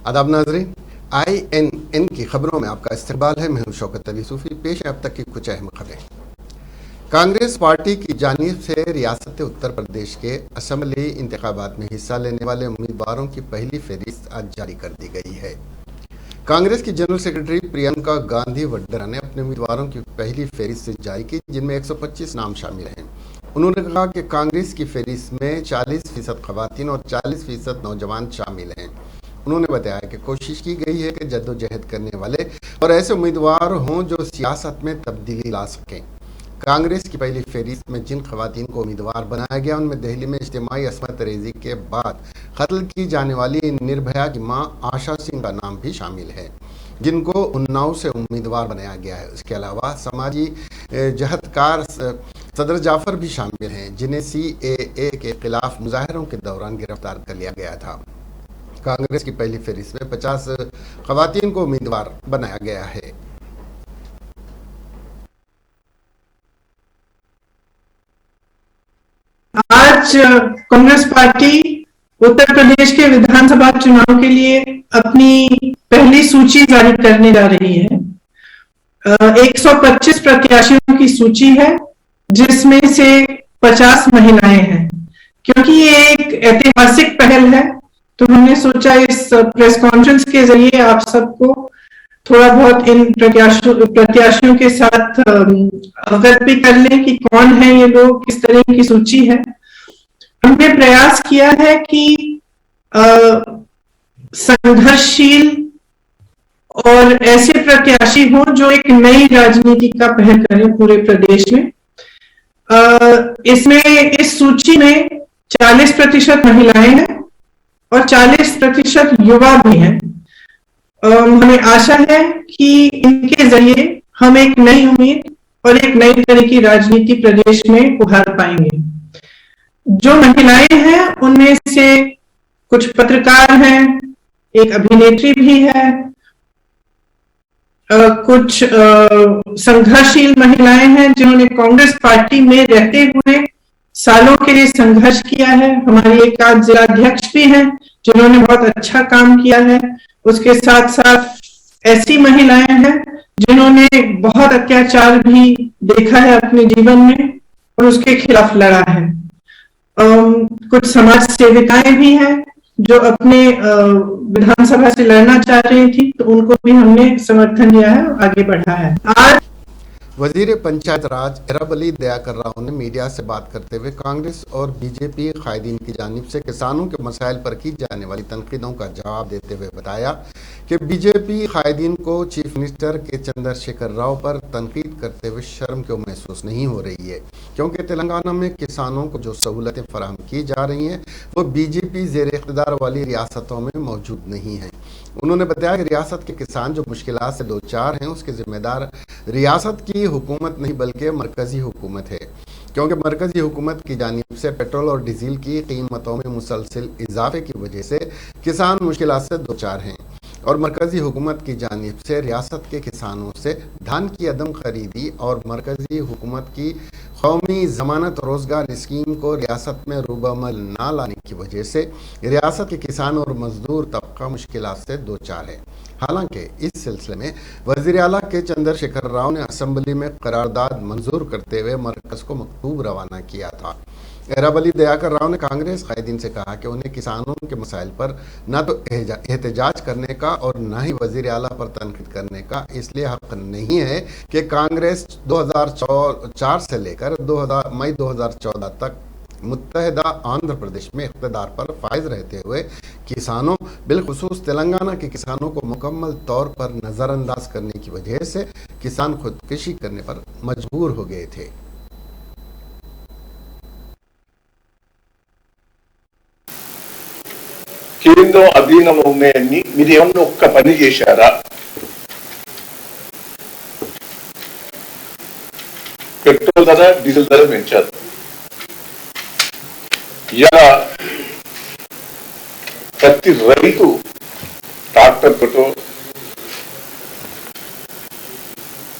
आदाब नाज़रीन, INN की खबरों में आपका इस्तकबाल है। मैं हूं शौकत अली सूफी। पेश है अब तक की कुछ अहम खबरें। कांग्रेस पार्टी की जानिब से रियासत उत्तर प्रदेश के असम्बली इंतखाबात में हिस्सा लेने वाले उम्मीदवारों की पहली फहरिस्त आज जारी कर दी गई है। कांग्रेस की जनरल सेक्रेटरी प्रियंका गांधी वड्रा ने अपने उम्मीदवारों की पहली फहरिस्त जारी की, जिनमें 125 नाम शामिल हैं। उन्होंने कहा कि कांग्रेस की फहरिस्त में 40% खवातीन और 40% नौजवान शामिल हैं। उन्होंने बताया कि कोशिश की गई है कि जद्दोजहद करने वाले और ऐसे उम्मीदवार हों जो सियासत में तब्दीली ला सकें। कांग्रेस की पहली फहरिस्त में जिन खवातीन को उम्मीदवार बनाया गया उनमें दिल्ली में इज्तिमाई असमत रेजी के बाद कत्ल की जाने वाली निर्भया की मां आशा सिंह का नाम भी शामिल है, जिनको उन्नाव से उम्मीदवार बनाया गया है। इसके अलावा समाजी जहदकार सदर जाफर भी शामिल हैं, जिन्हें CAA के खिलाफ मुजाहरों के दौरान गिरफ्तार कर लिया गया था। कांग्रेस की पहली फहरिस्त में 50 खवातीन को उम्मीदवार बनाया गया है। आज कांग्रेस पार्टी उत्तर प्रदेश के विधानसभा चुनाव के लिए अपनी पहली सूची जारी करने जा रही है। 125 प्रत्याशियों की सूची है, जिसमें से 50 महिलाएं हैं। क्योंकि ये एक ऐतिहासिक पहल है, तो हमने सोचा इस प्रेस कॉन्फ्रेंस के जरिए आप सबको थोड़ा बहुत इन प्रत्याशियों के साथ अवगत भी कर लें कि कौन है ये लोग, किस तरह की सूची है। हमने प्रयास किया है कि संघर्षशील और ऐसे प्रत्याशी हों जो एक नई राजनीति का पहल करें पूरे प्रदेश में। इसमें इस सूची में 40% महिलाएं हैं और 40% युवा भी हैं। हमें आशा है कि इनके जरिए हम एक नई उम्मीद और एक नई तरह की राजनीति प्रदेश में उभार पाएंगे। जो महिलाएं हैं उनमें से कुछ पत्रकार हैं, एक अभिनेत्री भी है, कुछ संघर्षशील महिलाएं हैं जिन्होंने कांग्रेस पार्टी में रहते हुए सालों के लिए संघर्ष किया है। हमारी एक आध जिलाध्यक्ष भी हैं जिन्होंने बहुत अच्छा काम किया है। उसके साथ साथ ऐसी महिलाएं हैं जिन्होंने बहुत अत्याचार भी देखा है अपने जीवन में और उसके खिलाफ लड़ा है। कुछ समाज सेविकाएं भी हैं जो अपने विधानसभा से लड़ना चाह रही थी, तो उनको भी हमने समर्थन दिया है और आगे बढ़ा है। आज वजीर पंचायत राज एरब अली दयाकर राव ने मीडिया से बात करते हुए कांग्रेस और बीजेपी कायदीन की जानिब से किसानों के मसाइल पर की जाने वाली तनकीदों का जवाब देते हुए बताया कि बीजेपी कायदीन को चीफ मिनिस्टर के चंद्रशेखर राव पर तनकीद करते हुए शर्म क्यों महसूस नहीं हो रही है, क्योंकि तेलंगाना में किसानों को जो सहूलतें फराहम की जा रही हैं वो बीजेपी ज़ेर इख्तिदार वाली रियासतों में मौजूद नहीं हैं। उन्होंने बताया कि रियासत के किसान जो मुश्किलात से दो चार हैं उसके जिम्मेदार रियासत की हुकूमत नहीं बल्कि मरकज़ी हुकूमत है, क्योंकि मरकज़ी हुकूमत की जानिब से पेट्रोल और डीजल की कीमतों में मुसलसल इजाफे की वजह से किसान मुश्किलात से दो चार हैं और मरकज़ी हुकूमत की जानिब से रियासत के किसानों से धान की अदम खरीदी और मरकज़ी हुकूमत की कौमी ज़मानत रोज़गार स्कीम को रियासत में रूबअमल ना लाने की वजह से रियासत के किसान और मजदूर तबका मुश्किलात से दो चार है। हालांकि इस सिलसिले में वज़ीर आला के चंद्रशेखर राव ने असम्बली में करारदाद मंजूर करते हुए मरकज़ को मकतूब रवाना किया था। एरब अली दयाकर राव ने कांग्रेस कायदीन से कहा कि उन्हें किसानों के मसाइल पर न तो एहतजाज करने का और न ही वज़ीर आला पर तनकीद करने का इसलिए हक नहीं है कि कांग्रेस 2004 से लेकर मई 2014 तक मुत्तहिदा आंध्र प्रदेश में इख्तिदार पर फायज रहते हुए किसानों बिलखुसूस तेलंगाना के किसानों को मुकम्मल तौर पर नज़रअंदाज करने की वजह से किसान खुदकुशी करने पर मजबूर हो गए थे। కేంద్రం అధీనంలో ఉన్నాయని మీరు ఏమన్నా ఒక్క పని చేశారా? పెట్రోల్ ధర, డీజిల్ ధర పెంచారు. ఇలా ప్రతి రైతు ట్రాక్టర్ తోటో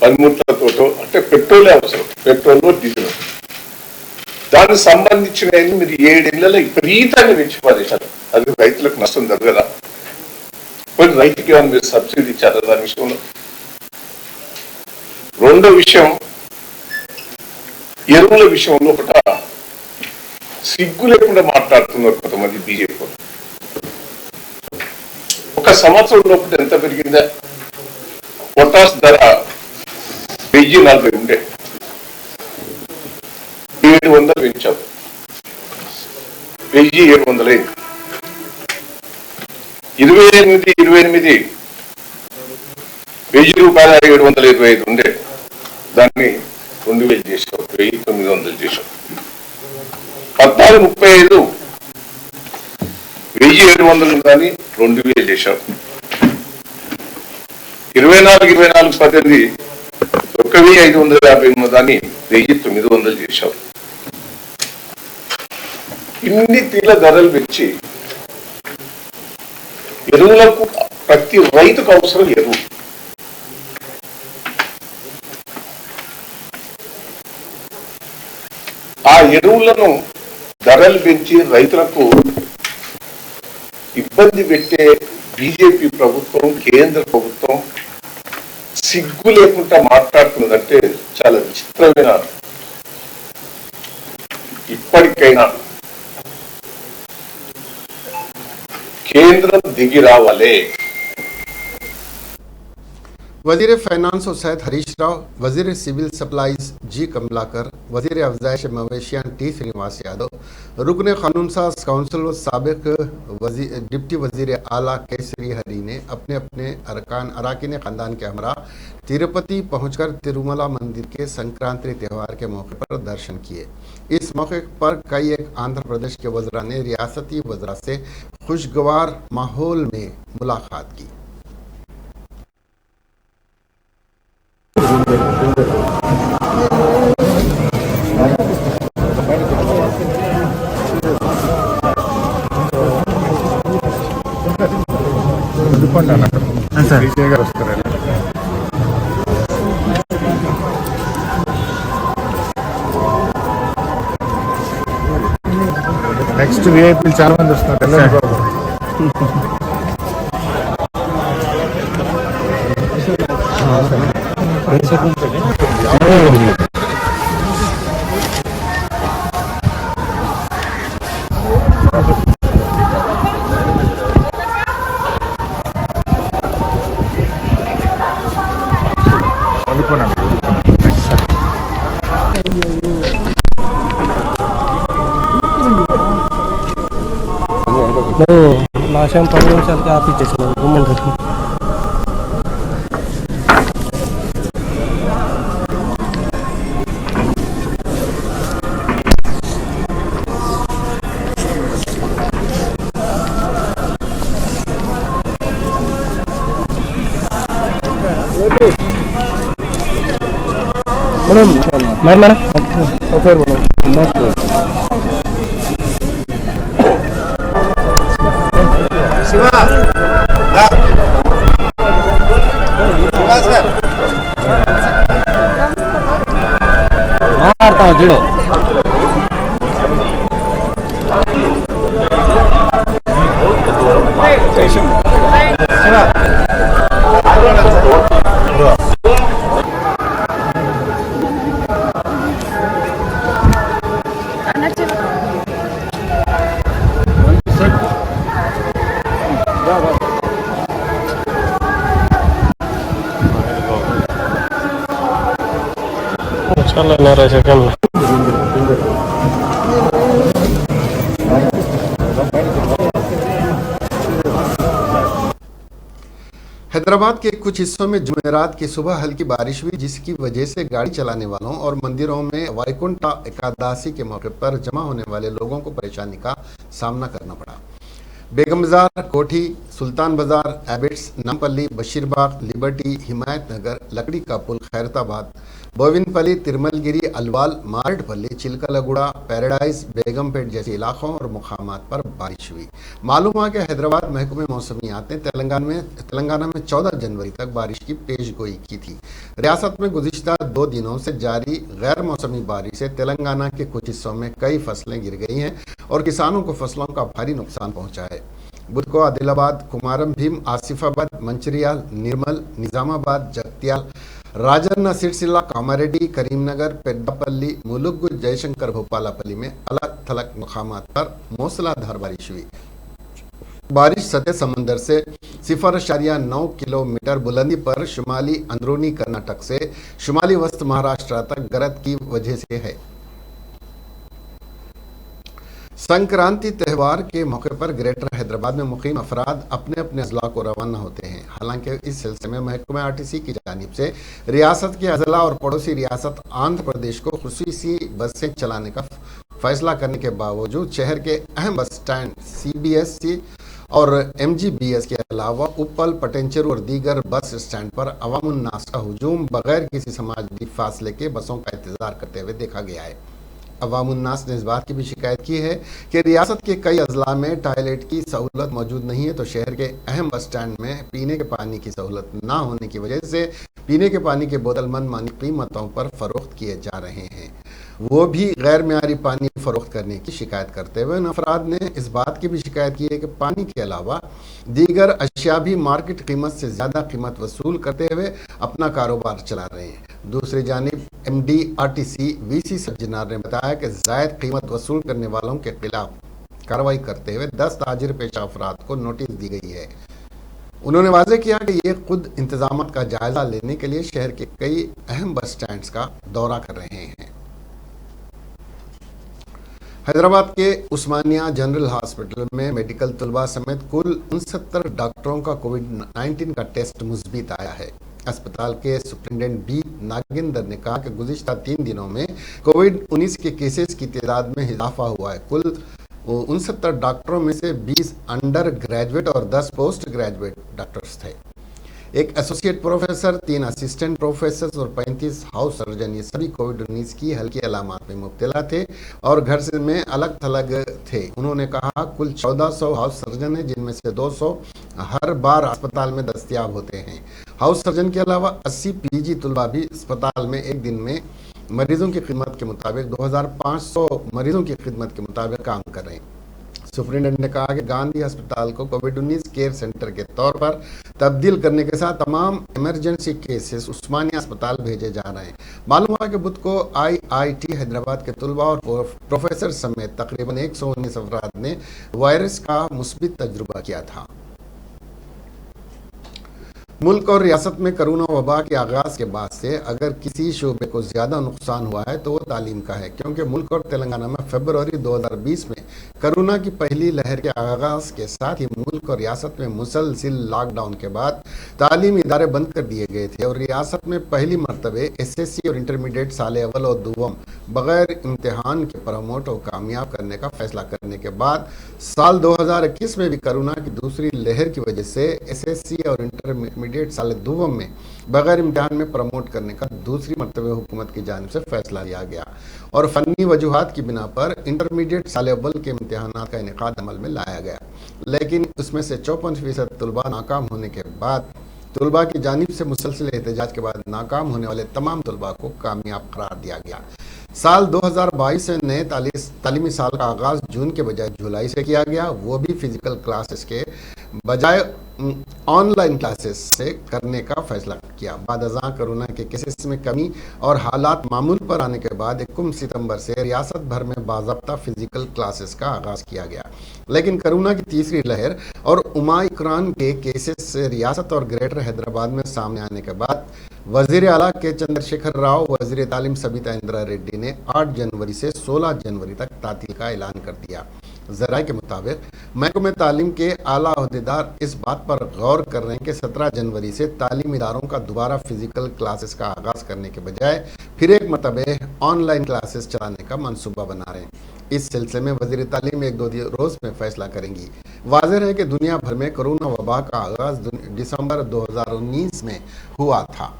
పనిముట్లతోటో అంటే పెట్రోలే అవసరం, పెట్రోల్ డీజిల్. దానికి సంబంధించిన మీరు 7 ఏళ్లలో విపరీతంగా పెంచి పారేశారు. అది రైతులకు నష్టం జరగదా? మరి రైతుకి ఏమైనా మీరు సబ్సిడీ ఇచ్చారా దాని విషయంలో? రెండో విషయం, ఎరువుల విషయంలో ఒకట సిగ్గు లేకుండా మాట్లాడుతున్నారు కొంతమంది బీజేపీ వాళ్ళు. ఒక సంవత్సరం లోపల ఎంత పెరిగిందా? పొటాస్ ధర 1040 ఉండే 700 పెంచాం, 1700 28 ₹1000 ఉండే దాన్ని 2000 చేసాం, 1900 చేసాం. 1435 1700 దాన్ని 2000 చేశాం. 24 18 1550 దాన్ని 1900 చేశాం. ఇన్ని తీల ధరలు పెంచి ఎరువులకు ప్రతి రైతుకు అవసరం ఎరువు. ఆ ఎరువులను ధరలు పెంచి రైతులకు ఇబ్బంది పెట్టే బీజేపీ ప్రభుత్వం, కేంద్ర ప్రభుత్వం సిగ్గు లేకుండా మాట్లాడుతున్నదంటే చాలా విచిత్రమైన. ఇప్పటికైనా కేంద్రం దిగి రావాలి. वजीर फाइनेंस और शायद हरीश राव, वजीर सिविल सप्लाईज जी कमलाकर, वजीर अफजाइश मवेशियां टी श्रीनिवास यादव, रुकन कानून साज काउंसिल व साबिक डिप्टी वजीर आला केसरी हरी ने अपने अपने अरकान खानदान के हमरा तिरुपति पहुंचकर तिरुमला मंदिर के संक्रांति त्यौहार के मौके पर दर्शन किए। इस मौके पर कई एक आंध्र प्रदेश के वज़रा ने रियासती वज़रा से खुशगवार माहौल में मुलाकात की। నెక్స్ట్ విఐపీలు చాలా మంది వస్తున్నారు. లాస్ట్ 10 నిమిషాలకి ఆపిచ్చేసాను గుమ్మండి. మేడం మేడం ఓకే మేడం మాట్లాడతావు చూడు. चलो मेरा सेकंड हैदराबाद के कुछ हिस्सों में जुमेरात की सुबह हल्की बारिश हुई, जिसकी वजह से गाड़ी चलाने वालों और मंदिरों में वैकुंठ एकादशी के मौके पर जमा होने वाले लोगों को परेशानी का सामना करना पड़ा। बेगम बाजार, कोठी, सुल्तान बाजार, एबिट्स, नामपल्ली, बशीरबाग, लिबर्टी, हिमायत नगर, लकड़ी का पुल, खैरताबाद, बोविनपल्ली, तिरमलगिरी, अलवाल, मारडपल्ली, चिलकलगुड़ा, पैराडाइज, बेगमपेट जैसे इलाकों और मुकामात पर बारिश हुई। मालूम हुआ कि हैदराबाद महकमे मौसमियात ने तेलंगाना में 14 जनवरी तक बारिश की पेशगोई की थी। रियासत में गुज़िश्ता 2 दिनों से जारी गैर मौसमी बारिश से तेलंगाना के कुछ हिस्सों में कई फसलें गिर गई हैं और किसानों को फसलों का भारी नुकसान पहुंचा है। बुध को आदिलाबाद, कुमारम भीम, आसिफाबाद, मंचिरियाल, निर्मल, निजामाबाद, जगत्याल, राजन्न सिरसिल्ला, कामारेड्डी, करीमनगर, पेड्डापल्ली, मुलुगु, जयशंकर भोपालापल्ली में अलग थलग मकामात पर मूसलाधार बारिश हुई। बारिश सतह समंदर से 0.9 किलोमीटर बुलंदी पर शुमाली अंदरूनी कर्नाटक से शुमाली वस्त महाराष्ट्र तक गरज की वजह से है। संक्रांति त्यौहार के मौके पर ग्रेटर हैदराबाद में मुकीम अफराद अपने अपने अजला को रवाना होते हैं। हालांकि इस सिलसिले में महकमा आरटीसी की जानिब से रियासत के अजला और पड़ोसी रियासत आंध्र प्रदेश को खुसूसी बसें चलाने का फैसला करने के बावजूद शहर के अहम बस स्टैंड सीबीएससी और एमजीबीएस के अलावा उपल, पटेंचेरू और दीगर बस स्टैंड पर अवामुन्नास का हुजूम बगैर किसी समाजी फासले के बसों का इंतजार करते हुए देखा गया है। अवामुन्नास ने इस बात की भी शिकायत की है कि रियासत के कई अजला में टॉयलेट की सहूलत मौजूद नहीं है, तो शहर के अहम बस स्टैंड में पीने के पानी की सहूलत ना होने की वजह से पीने के पानी के बोतल मनमानी कीमतों पर फरोख्त किए जा रहे हैं। वो भी गैर मेयारी पानी फरोख्त करने की शिकायत करते हुए उन अफराद ने इस बात की भी शिकायत की है कि पानी के अलावा दीगर अशिया भी मार्केट कीमत से ज़्यादा कीमत वसूल करते हुए अपना कारोबार चला रहे हैं। दूसरी जानिब एमडी आरटीसी वीसी सज्जनार ने बताया कि जायद कीमत वसूल करने वालों के खिलाफ कार्रवाई करते हुए 10 ताजिर पेशा अफराद को नोटिस दी गई है। उन्होंने वाज़ेह किया कि ये खुद इंतजामात का जायजा लेने के लिए शहर के कई अहम बस स्टैंड्स का दौरा कर रहे हैं। हैदराबाद के उस्मानिया जनरल हॉस्पिटल में मेडिकल तलबा समेत कुल 69 डॉक्टरों का कोविड-19 का टेस्ट मुस्बित आया है। अस्पताल के सुप्रिंटेंडेंट बी नागेंद्र ने कहा कि गुज़िश्ता 3 दिनों में कोविड-19 के केसेस की तादाद में इजाफा हुआ है। कुल 69 डॉक्टरों में से 20 अंडर ग्रेजुएट और 10 पोस्ट ग्रेजुएट डॉक्टर्स थे। एक एसोसिएट प्रोफेसर, 3 असिस्टेंट प्रोफेसर और 35 हाउस सर्जन, ये सभी कोविड-19 की हल्की अलामात में मुब्तला थे और घर से में अलग थलग थे। उन्होंने कहा कुल 1400 हाउस सर्जन हैं, जिनमें से 200 हर बार अस्पताल में दस्तयाब होते हैं। हाउस सर्जन के अलावा 80 पीजी तलबा भी अस्पताल में एक दिन में मरीजों की खिदमत के मुताबिक 2500 मरीजों की खिदमत के मुताबिक काम कर रहे हैं। सुप्रिंटेंडेंट ने कहा कि गांधी अस्पताल को कोविड-19 केयर सेंटर के तौर पर तब्दील करने के साथ तमाम इमरजेंसी केसेस उस्मानिया अस्पताल भेजे जा रहे हैं। मालूम हुआ कि बुध को आईआईटी हैदराबाद के तलबा और प्रोफेसर समेत तकरीबन 119 अफराद ने वायरस का मुस्बित तजुर्बा किया था। मुल्क और रियासत में कोरोना वबा के आगाज़ के बाद से अगर किसी शोबे को ज़्यादा नुकसान हुआ है तो वो तालीम का है, क्योंकि मुल्क और तेलंगाना में फरवरी 2020 में कोरोना की पहली लहर के आगाज़ के साथ ही मुल्क और रियासत में मुसलसिल लॉकडाउन के बाद तालीमी इदारे बंद कर दिए गए थे और रियासत में पहली मरतबे एसएससी और इंटरमीडिएट साल अव्वल और दुवम बगैर इम्तहान के प्रमोट और कामयाब करने का फैसला करने के बाद साल 2021 में भी कोरोना की दूसरी लहर की वजह से एसएससी और इंटरमीडिएट साल दुवम में बगैर इम्तहान में प्रमोट करने का दूसरी मरतबे हुकूमत की जानिब से फैसला लिया गया और फनी वजूहात की बिना पर इंटरमीडिएट साल अव्वल के इम्तहानात का इनेकाद अमल में लाया गया, लेकिन उसमें से 54% तलबा नाकाम होने के बाद तलबा की जानिब से मुसलसिल एहतजाज के बाद नाकाम होने वाले तमाम तलबा को कामयाब करार दिया गया। साल 2022 से नए तालीमी साल का आगाज़ जून के बजाय जुलाई से किया गया, वो भी फिजिकल क्लासेस के बजाय ऑनलाइन क्लासेस से करने का फैसला किया। बाद अज़ां कोरोना के केसेस में कमी और हालात मामूल पर आने के बाद 21 सितंबर से रियासत भर में बाज़ाब्ता फिजिकल क्लासेस का आगाज़ किया गया, लेकिन कोरोना की तीसरी लहर और ओमाइक्रॉन के केसेस से रियासत और ग्रेटर हैदराबाद में सामने आने के बाद वज़ीर आला के चंद्रशेखर राव, वज़ीर तालीम सबिता इंदिरा रेड्डी ने 8 जनवरी से 16 जनवरी तक तातील का ऐलान कर दिया। ज़राए के मुताबिक महकमे तालीम के आला अहदेदार इस बात पर गौर कर रहे हैं कि 17 जनवरी से तालीम इदारों का दोबारा फिजिकल क्लासेस का आगाज़ करने के बजाय फिर एक मरतबे ऑनलाइन क्लासेस चलाने का मनसूबा बना रहे हैं। इस सिलसिले में वज़ीर तालीम 1-2 रोज़ में फैसला करेंगी। वाज़ेह है कि दुनिया भर में कोरोना वबा का आगाज़ दिसंबर 2019 में हुआ था।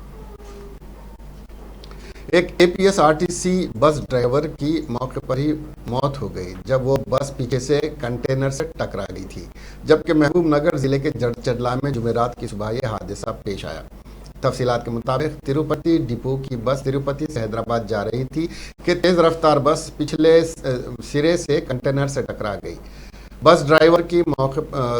एक एपीएसआरटीसी बस ड्राइवर की मौके पर ही मौत हो गई जब वो बस पीछे से कंटेनर से टकरा गई थी, जबकि महबूब नगर जिले के जड़चडला में जुमेरात की सुबह यह हादसा पेश आया। तफसीलात के मुताबिक तिरुपति डिपो की बस तिरुपति से हैदराबाद जा रही थी कि तेज़ रफ्तार बस पिछले सिरे से कंटेनर से टकरा गई। बस ड्राइवर की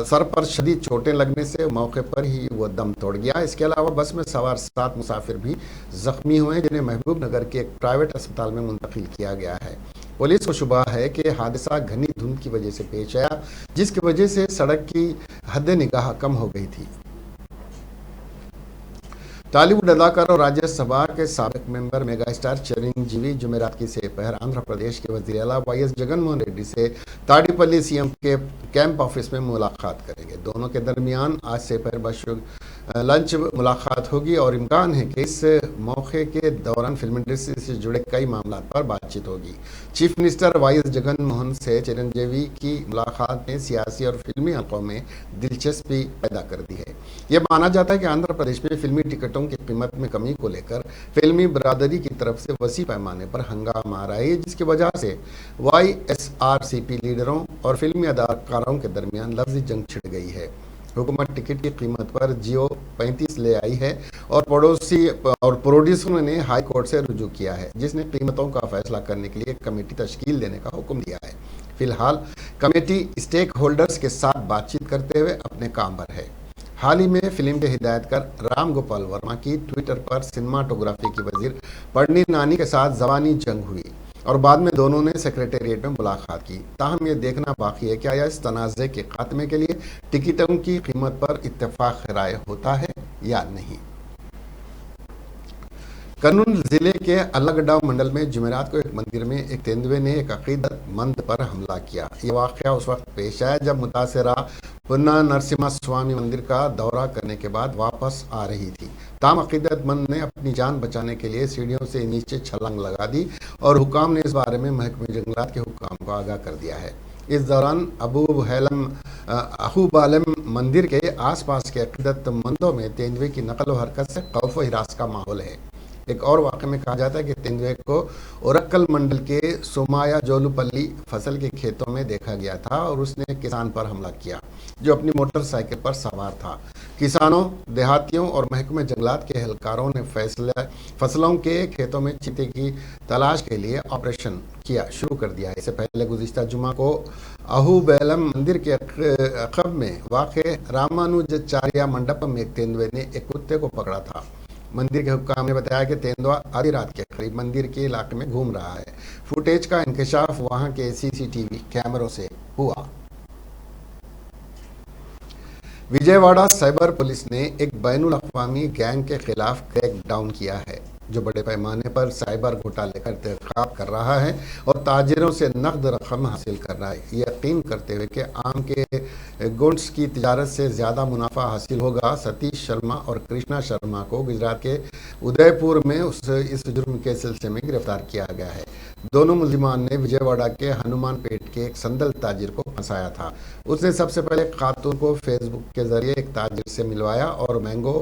सर पर शदीद चोटें लगने से मौके पर ही वो दम तोड़ गया। इसके अलावा बस में सवार 7 मुसाफिर भी जख्मी हुए, जिन्हें महबूब नगर के एक प्राइवेट अस्पताल में मुंतकिल किया गया है। पुलिस को शुबा है कि हादसा घनी धुंध की वजह से पेश आया, जिसकी वजह से सड़क की हद निगाह कम हो गई थी। टॉलीवुड अदाकार और राज्यसभा के साबिक मेंबर मेगा स्टार चिरंजीवी जुमेरात की सेपहर आंध्र प्रदेश के वजीर आला वाईएस जगनमोहन रेड्डी से ताड़ीपल्ली सीएम के कैंप ऑफिस में मुलाकात करेंगे। दोनों के दरमियान आज सेपहर बश लंच मुलाकात होगी और इम्कान है कि इस मौके के दौरान फिल्म इंडस्ट्री से जुड़े कई मामलों पर बातचीत होगी। चीफ मिनिस्टर वाईएस जगनमोहन से चिरंजीवी की मुलाकात ने सियासी और फिल्मी हलकों में दिलचस्पी पैदा कर दी है। यह माना जाता है कि आंध्र प्रदेश में फिल्मी टिकटों की कीमत में कमी को लेकर फिल्मी बरादरी की तरफ से वसी पैमाने पर हंगामा आ रहा है, जिसकी वजह से वाईएसआरसीपी लीडरों और फिल्मी अदाकारों के दरमियान लफ्जी जंग छिड़ गई है। हुकूमत टिकट की कीमत पर जियो 35 ले आई है और प्रोड्यूसरों ने हाई कोर्ट से रुजू किया है, जिसने कीमतों का फैसला करने के लिए एक कमेटी तश्कील देने का हुक्म दिया है। फिलहाल कमेटी स्टेक होल्डर्स के साथ बातचीत करते हुए अपने काम पर है। हाल ही में फिल्म के हिदायतकार राम गोपाल वर्मा की ट्विटर पर सिनेमाटोग्राफी की वजीर पढ़नी नानी के साथ जबानी जंग हुई और बाद में दोनों ने सेक्रेटेरिएट में मुलाकात की। ताहम यह देखना बाकी है कि आया इस तनाज़े के खात्मे के लिए टिकटों की कीमत पर इत्तेफाक राय होता है या नहीं। कर्नूल जिले के अलगडाव मंडल में जुमेरात को एक मंदिर में एक तेंदुए ने एक अकीदतमंद पर हमला किया। ये वाक़या उस वक्त पेश आया जब मुतासिरा पुन्ना नरसिम्हा स्वामी मंदिर का दौरा करने के बाद वापस आ रही थी। ताम अकीदतमंद ने अपनी जान बचाने के लिए सीढ़ियों से नीचे छलांग लगा दी और हुकाम ने इस बारे में महकमे जंगलात के हुकाम को आगाह कर दिया है। इस दौरान अहूबालम मंदिर के आसपास के अकीदतमंदों में तेंदुए की नकल व हरकत से खौफ व हिरास का माहौल है। एक और वाक़े में कहा जाता है कि तेंदुए को ओरक्कल मंडल के सोमाया जोलुपल्ली फसल के खेतों में देखा गया था और उसने किसान पर हमला किया जो अपनी मोटरसाइकिल पर सवार था। किसानों, देहातियों और महकमे जंगलात के एहलकारों ने फसलों के खेतों में चीते की तलाश के लिए ऑपरेशन किया शुरू कर दिया है। इससे पहले गुज़िश्ता जुमा को अहूबेलम मंदिर के अक़ब में वाक़े रामानुजाचार्य मंडपम में एक तेंदुए ने एक कुत्ते को पकड़ा था। मंदिर के हुक्काम ने बताया कि तेंदुआ आधी रात के करीब मंदिर के इलाके में घूम रहा है। फुटेज का इंकशाफ वहां के सीसीटीवी कैमरों से हुआ। विजयवाड़ा साइबर पुलिस ने एक बैनुल अक़वामी गैंग के खिलाफ क्रैकडाउन किया है जो बड़े पैमाने पर साइबर घोटाले का इर्तिकाब कर रहा है और ताजिरों से नकद रकम हासिल कर रहा है, यकीन करते हुए कि आम के गुड्स की तिजारत से ज़्यादा मुनाफा हासिल होगा। सतीश शर्मा और कृष्णा शर्मा को गुजरात के उदयपुर में इस जुर्म के सिलसिले में गिरफ्तार किया गया है। दोनों मुलजिमान ने विजयवाड़ा के हनुमान पेट के एक संदल ताजिर को फंसाया था। उसने सबसे पहले खातून को फेसबुक के जरिए एक ताजिर से मिलवाया और मैंगो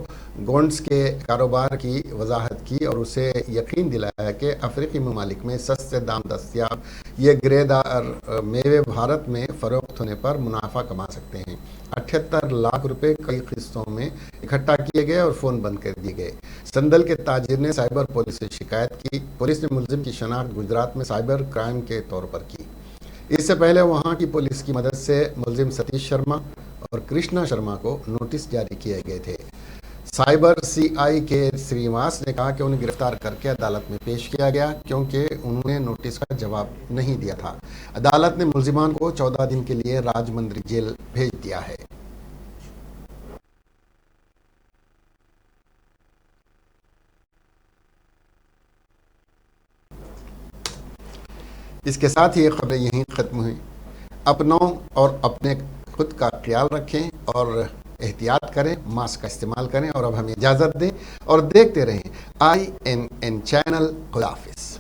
गोंड्स के कारोबार की वजाहत की और उसे यकीन दिलाया कि अफ्रीकी ममालिक में सस्ते दाम दस्तियाब ये ग्रेदार मेवे भारत में फ़रोख्त होने पर मुनाफा कमा सकते हैं। 78 लाख रुपए कई किस्तों में इकट्ठा किए गए और फ़ोन बंद कर दिए गए। संदल के ताजिर ने साइबर पुलिस से शिकायत की। पुलिस ने मुलजिम की शनाख्त गुजरात में साइबर क्राइम के तौर पर की। इससे पहले वहां की पुलिस की मदद से मुलजिम सतीश शर्मा और कृष्णा शर्मा को नोटिस जारी किए गए थे। साइबर सीआई के श्रीनिवास ने कहा कि उन्हें गिरफ्तार करके अदालत में पेश किया गया क्योंकि उन्होंने नोटिस का जवाब नहीं दिया था। अदालत ने मुलजिमान को 14 दिन के लिए राजमंड्री जेल भेज दिया है। इसके साथ ही ये खबरें यहीं ख़त्म हुई। अपनों और अपने खुद का ख्याल रखें और एहतियात करें, मास्क का इस्तेमाल करें और अब हमें इजाज़त दें और देखते रहें INN चैनल। खुदा हाफिज़।